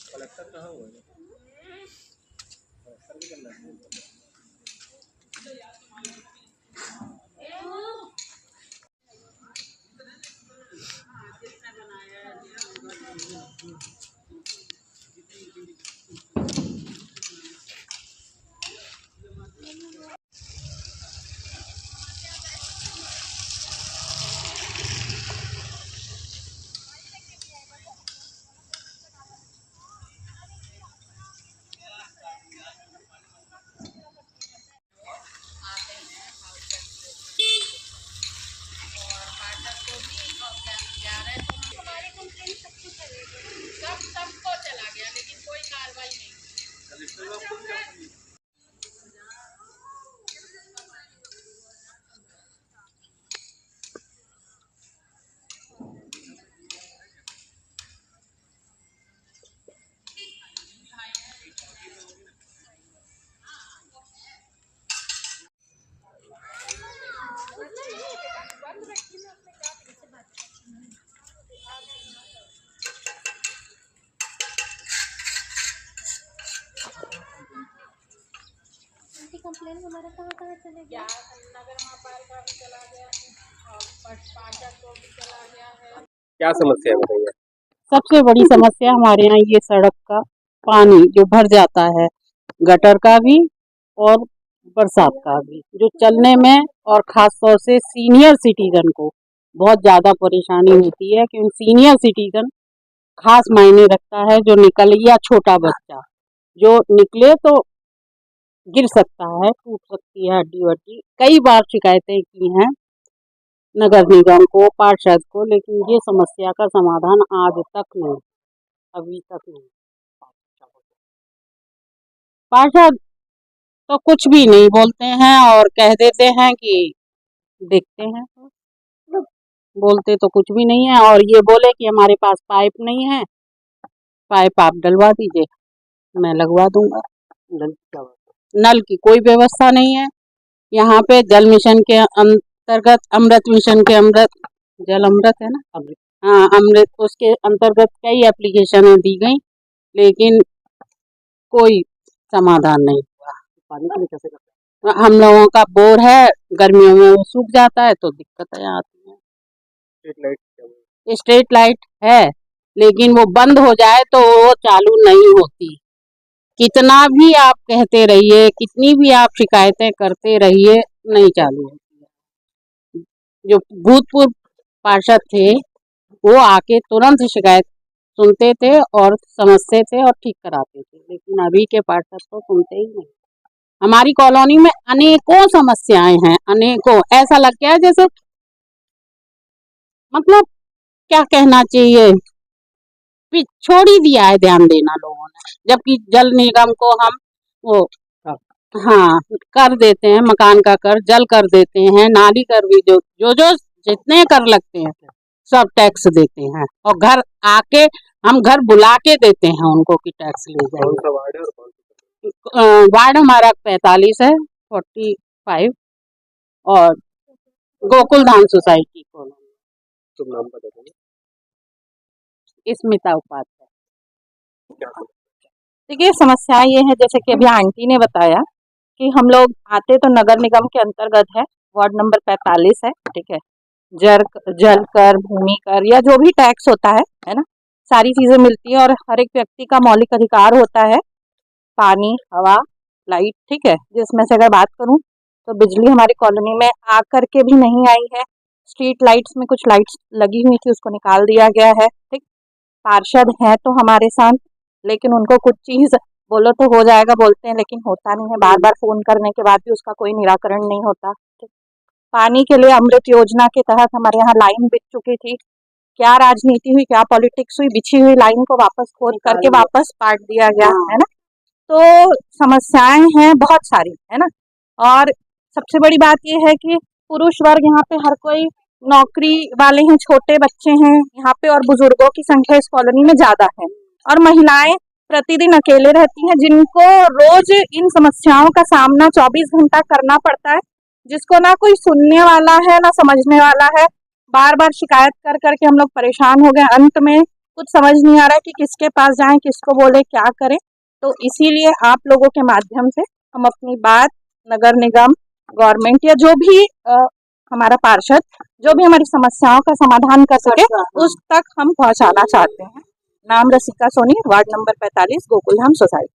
Collector कहाँ हुआ है? कलेक्टर भी करना है। सबको चला गया लेकिन कोई कार्रवाई नहीं। कंप्लेन हमारा कहाँ चले गया? नगर महापाल का भी चला गया और पार्षद को भी चला गया है। क्या समस्या है बताइए? सबसे बड़ी समस्या हमारे यहाँ ये सड़क का पानी जो भर जाता है, गटर का भी और बरसात का भी, जो चलने में और खास तौर से सीनियर सिटीजन को बहुत ज़्यादा परेशानी होती है, क्योंकि सीनियर सिटीजन खास मायने रखता है। जो निकल या छोटा बच्चा जो निकले तो गिर सकता है, टूट सकती है हड्डी वड्डी। कई बार शिकायतें की हैं नगर निगम को, पार्षद को, लेकिन ये समस्या का समाधान आज तक नहीं, अभी तक नहीं। पार्षद तो कुछ भी नहीं बोलते हैं और कह देते हैं कि देखते हैं, बोलते तो कुछ भी नहीं है। और ये बोले कि हमारे पास पाइप नहीं है, पाइप आप डलवा दीजिए, मैं लगवा दूंगा। नल की कोई व्यवस्था नहीं है यहाँ पे। जल मिशन के अंतर्गत, अमृत मिशन के अमृत, जल अमृत है ना, हाँ अमृत, उसके अंतर्गत कई एप्लीकेशन दी गई, लेकिन कोई समाधान नहीं हुआ। पानी के लिए कैसे करते हैं? हम लोगों का बोर है, गर्मियों में वो सूख जाता है तो दिक्कतें आती हैं। स्ट्रीट लाइट है लेकिन वो बंद हो जाए तो वो चालू नहीं होती। कितना भी आप कहते रहिए, कितनी भी आप शिकायतें करते रहिए, नहीं चालू होती है। जो भूतपूर्व पार्षद थे वो आके तुरंत शिकायत सुनते थे और समझते थे और ठीक कराते थे, लेकिन अभी के पार्षद तो सुनते ही नहीं। हमारी कॉलोनी में अनेकों समस्याएं हैं, अनेकों। ऐसा लगता है जैसे, मतलब क्या कहना चाहिए, छोड़ ही दिया है ध्यान देना लोगों ने। जबकि जल निगम को हम वो हाँ कर देते हैं, मकान का कर, जल कर देते हैं, नाली कर भी, जो जितने कर लगते हैं सब टैक्स देते हैं। और घर आके हम घर बुला के देते हैं उनको कि टैक्स ले जाए। वार्ड हमारा 45 है, 45, और गोकुल धाम सोसाइटी कॉलोनी। नाम बता दो। स्मिता उपाध्याय। देखिए समस्या ये है, जैसे कि अभी आंटी ने बताया कि हम लोग आते तो नगर निगम के अंतर्गत है, वार्ड नंबर 45 है, ठीक है। जल कर, भूमि कर या जो भी टैक्स होता है ना, सारी चीजें मिलती है और हर एक व्यक्ति का मौलिक अधिकार होता है, पानी, हवा, लाइट, ठीक है। जिसमें से अगर बात करूं तो बिजली हमारी कॉलोनी में आकर के भी नहीं आई है। स्ट्रीट लाइट्स में कुछ लाइट्स लगी हुई थी, उसको निकाल दिया गया है, ठीक। पार्षद हैं तो हमारे साथ, लेकिन उनको कुछ चीज बोलो तो हो जाएगा बोलते हैं, लेकिन होता नहीं है। बार बार फोन करने के बाद भी उसका कोई निराकरण नहीं होता, ठीक। पानी के लिए अमृत योजना के तहत हमारे यहाँ लाइन बिछ चुकी थी। क्या राजनीति हुई, क्या पॉलिटिक्स हुई, बिछी हुई लाइन को वापस खोद करके वापस काट दिया गया है ना। तो समस्याएं हैं बहुत सारी, है ना। और सबसे बड़ी बात यह है कि पुरुष वर्ग यहाँ पे हर कोई नौकरी वाले हैं, छोटे बच्चे हैं यहाँ पे, और बुजुर्गों की संख्या इस कॉलोनी में ज्यादा है, और महिलाएं प्रतिदिन अकेले रहती हैं जिनको रोज इन समस्याओं का सामना 24 घंटा करना पड़ता है, जिसको ना कोई सुनने वाला है ना समझने वाला है। बार बार शिकायत कर करके हम लोग परेशान हो गए, अंत में कुछ समझ नहीं आ रहा है कि किसके पास जाएं, किसको बोले, क्या करें। तो इसीलिए आप लोगों के माध्यम से हम अपनी बात नगर निगम, गवर्नमेंट या जो भी हमारा पार्षद जो भी हमारी समस्याओं का समाधान कर सके उस तक हम पहुंचाना चाहते हैं। नाम Rasika Soni, ward number 45, Gokuldham society.